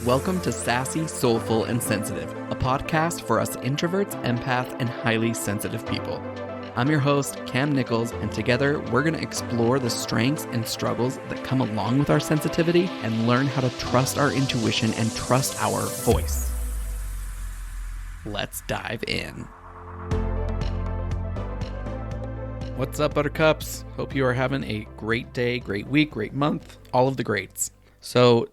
Welcome to Sassy, Soulful, and Sensitive, a podcast for us introverts, empaths, and highly sensitive people. I'm your host, Cam Nichols, and together we're going to explore the strengths and struggles that come along with our sensitivity and learn how to trust our intuition and trust our voice. Let's dive in. What's up, Buttercups? Hope you are having a great day, great week, great month, all of the greats. So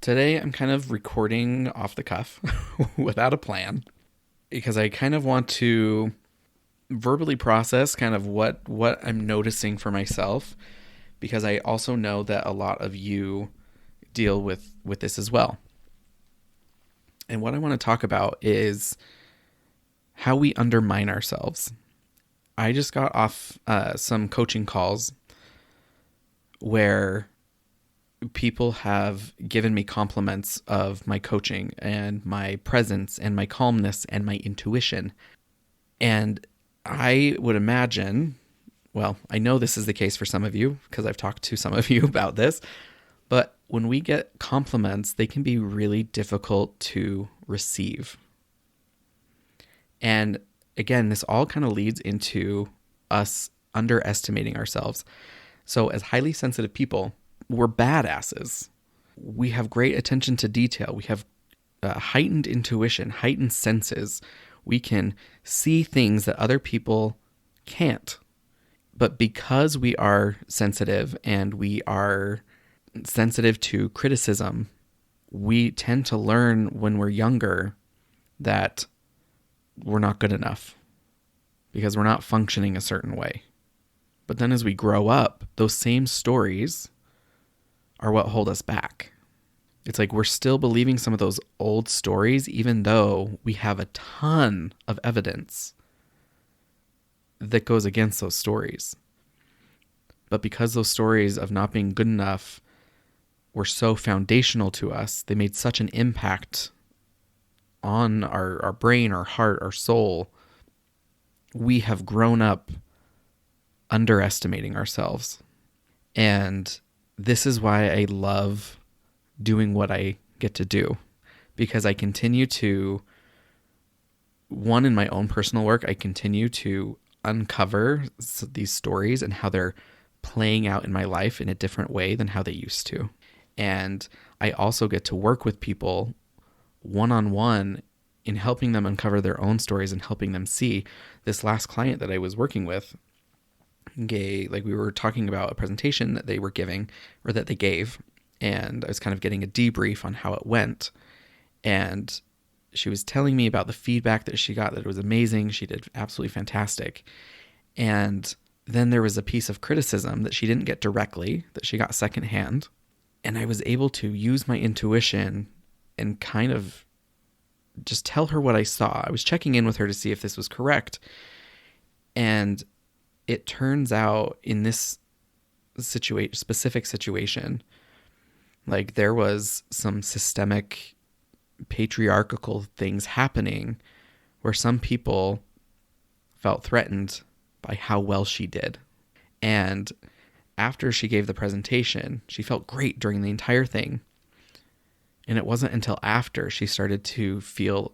today I'm kind of recording off the cuff without a plan because I kind of want to verbally process kind of what I'm noticing for myself, because I also know that a lot of you deal with this as well. And what I want to talk about is how we undermine ourselves. I just got off some coaching calls where people have given me compliments of my coaching and my presence and my calmness and my intuition. And I would imagine, well, I know this is the case for some of you because I've talked to some of you about this, but when we get compliments, they can be really difficult to receive. And again, this all kind of leads into us underestimating ourselves. So as highly sensitive people, we're badasses. We have great attention to detail. We have heightened intuition, heightened senses. We can see things that other people can't. But because we are sensitive and we are sensitive to criticism, we tend to learn when we're younger that we're not good enough because we're not functioning a certain way. But then as we grow up, those same stories are what hold us back. It's like we're still believing some of those old stories, even though we have a ton of evidence that goes against those stories. But because those stories of not being good enough were so foundational to us, they made such an impact on our brain, our heart, our soul, we have grown up underestimating ourselves. And this is why I love doing what I get to do, because I continue to, one, in my own personal work, I continue to uncover these stories and how they're playing out in my life in a different way than how they used to. And I also get to work with people one-on-one in helping them uncover their own stories and helping them see. This last client that I was working with, we were talking about a presentation that they were giving, or that they gave, and I was kind of getting a debrief on how it went. And she was telling me about the feedback that she got, that it was amazing. She did absolutely fantastic. And then there was a piece of criticism that she didn't get directly, that she got secondhand. And I was able to use my intuition and kind of just tell her what I saw. I was checking in with her to see if this was correct. And it turns out in this specific situation, like there was some systemic patriarchal things happening where some people felt threatened by how well she did. And after she gave the presentation, she felt great during the entire thing. And it wasn't until after she started to feel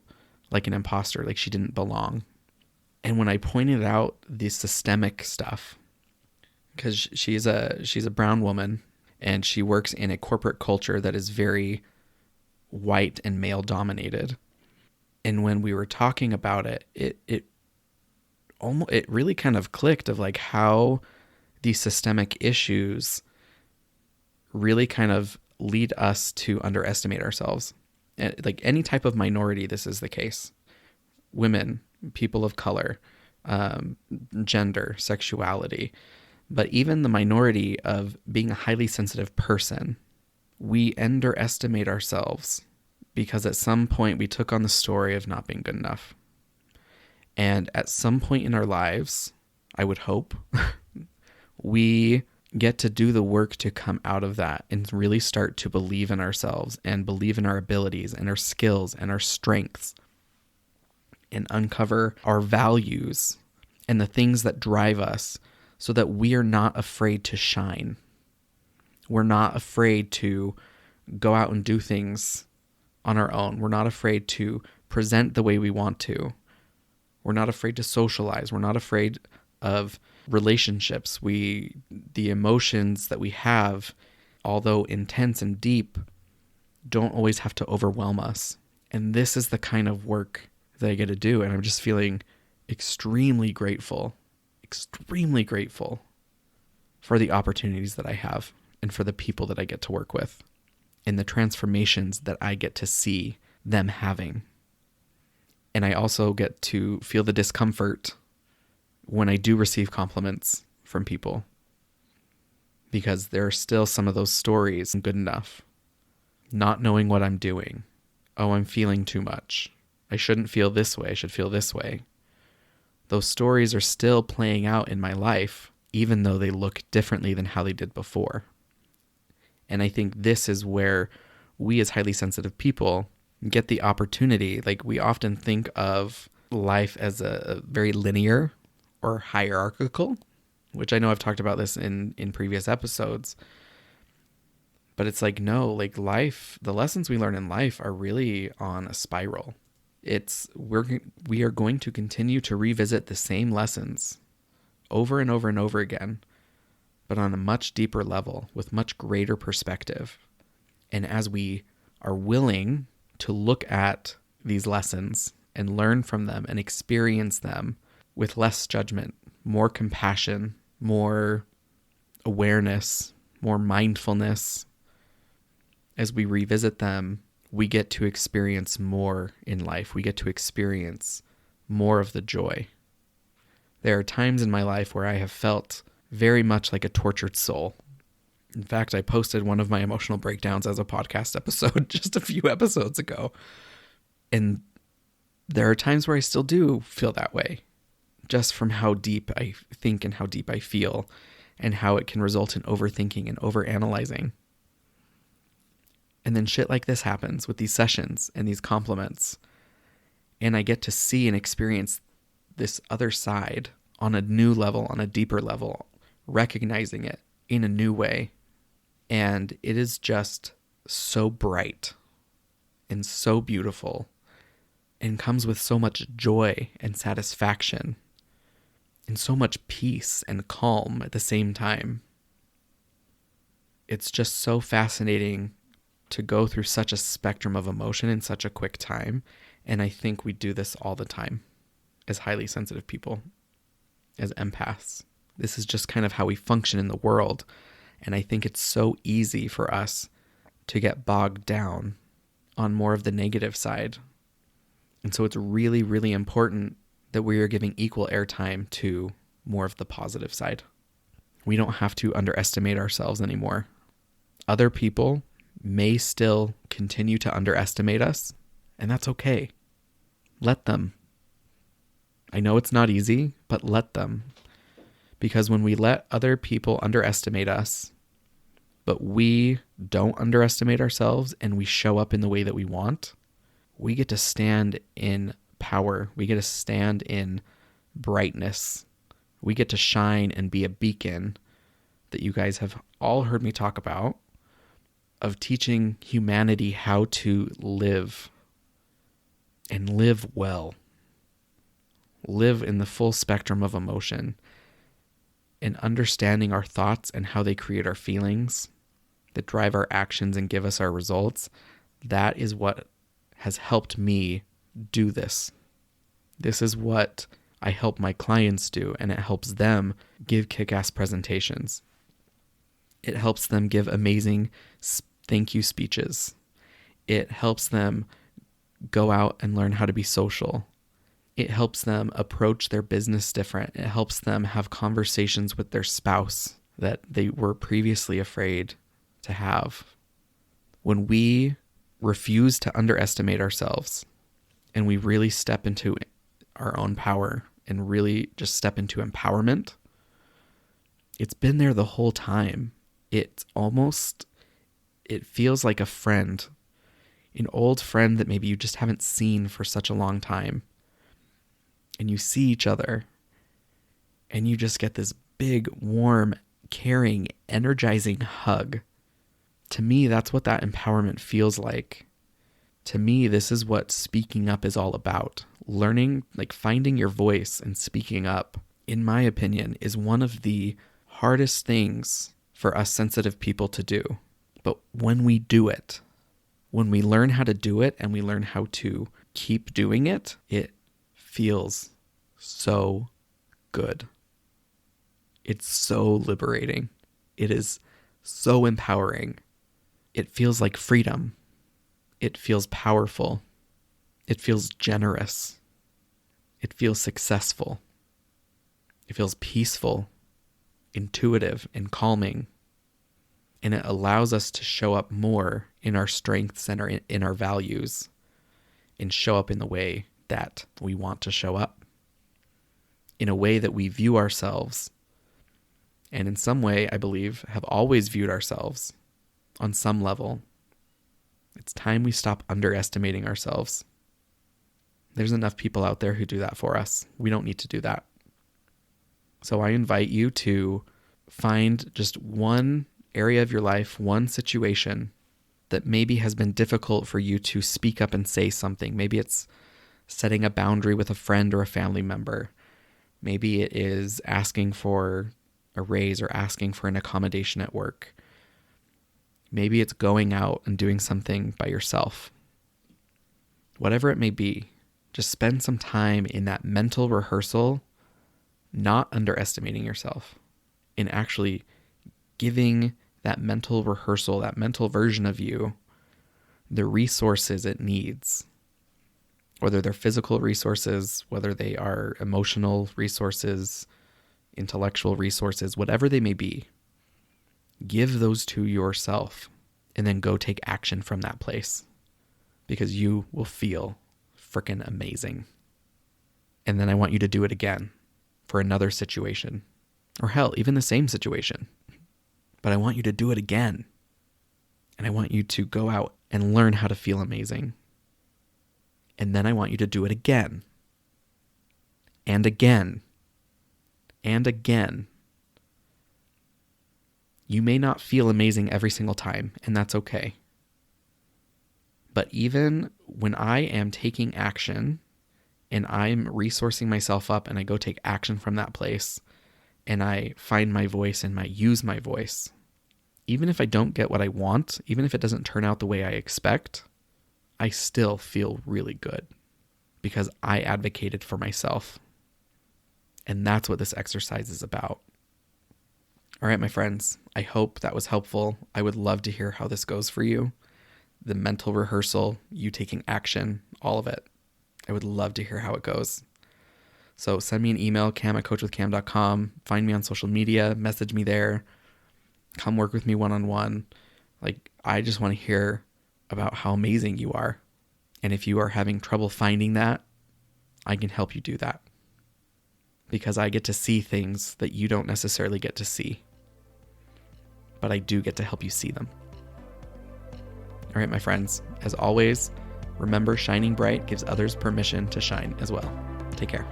like an imposter, like she didn't belong. And when I pointed out the systemic stuff, because she's a brown woman and she works in a corporate culture that is very white and male dominated. And when we were talking about it, it really kind of clicked of like how these systemic issues really kind of lead us to underestimate ourselves. Like any type of minority, this is the case. Women, people of color, gender, sexuality, but even the minority of being a highly sensitive person, we underestimate ourselves because at some point we took on the story of not being good enough. And at some point in our lives, I would hope, we get to do the work to come out of that and really start to believe in ourselves and believe in our abilities and our skills and our strengths and uncover our values and the things that drive us so that we are not afraid to shine. We're not afraid to go out and do things on our own. We're not afraid to present the way we want to. We're not afraid to socialize. We're not afraid of relationships. The emotions that we have, although intense and deep, don't always have to overwhelm us. And this is the kind of work that I get to do. And I'm just feeling extremely grateful for the opportunities that I have and for the people that I get to work with and the transformations that I get to see them having. And I also get to feel the discomfort when I do receive compliments from people, because there are still some of those stories good enough. Not knowing what I'm doing. Oh, I'm feeling too much. I shouldn't feel this way. I should feel this way. Those stories are still playing out in my life, even though they look differently than how they did before. And I think this is where we as highly sensitive people get the opportunity. Like, we often think of life as a very linear or hierarchical, which I know I've talked about this in previous episodes. But it's like, no, like life, the lessons we learn in life are really on a spiral. We are going to continue to revisit the same lessons over and over and over again, but on a much deeper level with much greater perspective. And as we are willing to look at these lessons and learn from them and experience them with less judgment, more compassion, more awareness, more mindfulness, as we revisit them, we get to experience more in life. We get to experience more of the joy. There are times in my life where I have felt very much like a tortured soul. In fact, I posted one of my emotional breakdowns as a podcast episode just a few episodes ago. And there are times where I still do feel that way, just from how deep I think and how deep I feel, and how it can result in overthinking and overanalyzing. And then shit like this happens with these sessions and these compliments. And I get to see and experience this other side on a new level, on a deeper level, recognizing it in a new way. And it is just so bright and so beautiful and comes with so much joy and satisfaction and so much peace and calm at the same time. It's just so fascinating to go through such a spectrum of emotion in such a quick time. And I think we do this all the time as highly sensitive people, as empaths. This is just kind of how we function in the world. And I think it's so easy for us to get bogged down on more of the negative side. And so it's really, really important that we are giving equal airtime to more of the positive side. We don't have to underestimate ourselves anymore. Other people may still continue to underestimate us, and that's okay. Let them. I know it's not easy, but let them. Because when we let other people underestimate us, but we don't underestimate ourselves and we show up in the way that we want, we get to stand in power. We get to stand in brightness. We get to shine and be a beacon that you guys have all heard me talk about, of teaching humanity how to live and live well. Live in the full spectrum of emotion and understanding our thoughts and how they create our feelings that drive our actions and give us our results. That is what has helped me do this. This is what I help my clients do, and it helps them give kick-ass presentations. It helps them give amazing thank you speeches. It helps them go out and learn how to be social. It helps them approach their business different. It helps them have conversations with their spouse that they were previously afraid to have. When we refuse to underestimate ourselves and we really step into our own power and really just step into empowerment, it's been there the whole time. It feels like a friend, an old friend that maybe you just haven't seen for such a long time. And you see each other and you just get this big, warm, caring, energizing hug. To me, that's what that empowerment feels like. To me, this is what speaking up is all about. Learning, like finding your voice and speaking up, in my opinion, is one of the hardest things for us sensitive people to do. But when we do it, when we learn how to do it and we learn how to keep doing it, it feels so good. It's so liberating. It is so empowering. It feels like freedom. It feels powerful. It feels generous. It feels successful. It feels peaceful, intuitive, and calming. And it allows us to show up more in our strengths and in our values, and show up in the way that we want to show up, in a way that we view ourselves, and in some way, I believe, have always viewed ourselves on some level. It's time we stop underestimating ourselves. There's enough people out there who do that for us. We don't need to do that. So I invite you to find just one area of your life, one situation that maybe has been difficult for you to speak up and say something. Maybe it's setting a boundary with a friend or a family member. Maybe it is asking for a raise or asking for an accommodation at work. Maybe it's going out and doing something by yourself. Whatever it may be, just spend some time in that mental rehearsal, not underestimating yourself, and actually giving that mental rehearsal, that mental version of you, the resources it needs, whether they're physical resources, whether they are emotional resources, intellectual resources, whatever they may be. Give those to yourself and then go take action from that place, because you will feel freaking amazing. And then I want you to do it again for another situation, or hell, even the same situation. But I want you to do it again. And I want you to go out and learn how to feel amazing. And then I want you to do it again. And again. And again. You may not feel amazing every single time, and that's okay. But even when I am taking action and I'm resourcing myself up and I go take action from that place and I find my voice and I use my voice, even if I don't get what I want, even if it doesn't turn out the way I expect, I still feel really good because I advocated for myself. And that's what this exercise is about. All right, my friends, I hope that was helpful. I would love to hear how this goes for you. The mental rehearsal, you taking action, all of it. I would love to hear how it goes. So send me an email, cam@coachwithcam.com. Find me on social media, message me there. Come work with me one-on-one. I just want to hear about how amazing you are. And if you are having trouble finding that, I can help you do that. Because I get to see things that you don't necessarily get to see. But I do get to help you see them. All right, my friends, as always, remember, shining bright gives others permission to shine as well. Take care.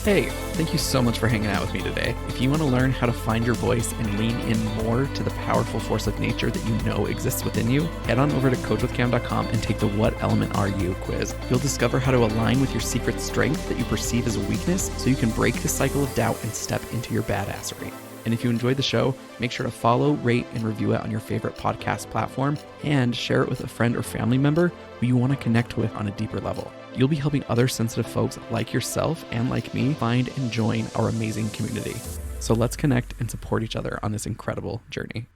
Hey, thank you so much for hanging out with me today. If you want to learn how to find your voice and lean in more to the powerful force of nature that you know exists within you, head on over to coachwithcam.com and take the What Element Are You quiz. You'll discover how to align with your secret strength that you perceive as a weakness so you can break the cycle of doubt and step into your badassery. And if you enjoyed the show, make sure to follow, rate, and review it on your favorite podcast platform, and share it with a friend or family member who you want to connect with on a deeper level. You'll be helping other sensitive folks like yourself and like me find and join our amazing community. So let's connect and support each other on this incredible journey.